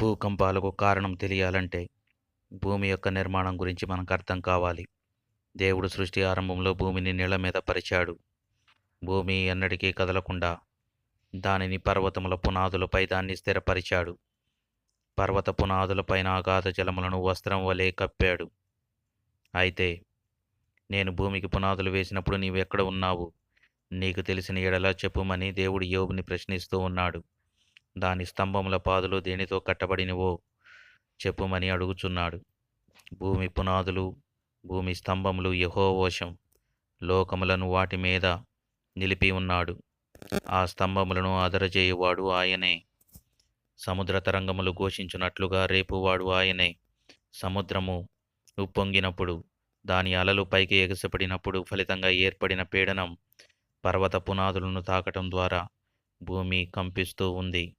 భూకంపాలకు కారణం తెలియాలంటే భూమి యొక్క నిర్మాణం గురించి మనకు అర్థం కావాలి. దేవుడు సృష్టి ఆరంభంలో భూమిని నీళ్ల మీద పరిచాడు. భూమి ఎన్నటికీ కదలకుండా దానిని పర్వతముల పునాదులపై దాన్ని స్థిరపరిచాడు. పర్వత పునాదులపైన అగాధ జలములను వస్త్రం వలె కప్పాడు. అయితే నేను భూమికి పునాదులు వేసినప్పుడు నీవెక్కడ ఉన్నావు? నీకు తెలిసిన ఎడల చెప్పుమని దేవుడు యోబుని ప్రశ్నిస్తూ ఉన్నాడు. దాని స్తంభముల పాదులు దేనితో కట్టబడినవో చెప్పుమని అడుగుచున్నాడు. భూమి పునాదులు, భూమి స్తంభములు యెహోవా వశం. లోకములను వాటి మీద నిలిపి ఉన్నాడు. ఆ స్తంభములను అదరజేయువాడు ఆయనే. సముద్ర తరంగములు ఘోషించున్నట్లుగా రేపువాడు ఆయనే. సముద్రము ఉప్పొంగినప్పుడు, దాని అలలు పైకి ఎగసిపడినప్పుడు ఫలితంగా ఏర్పడిన పీడనం పర్వత పునాదులను తాకటం ద్వారా భూమి కంపిస్తూ ఉంది.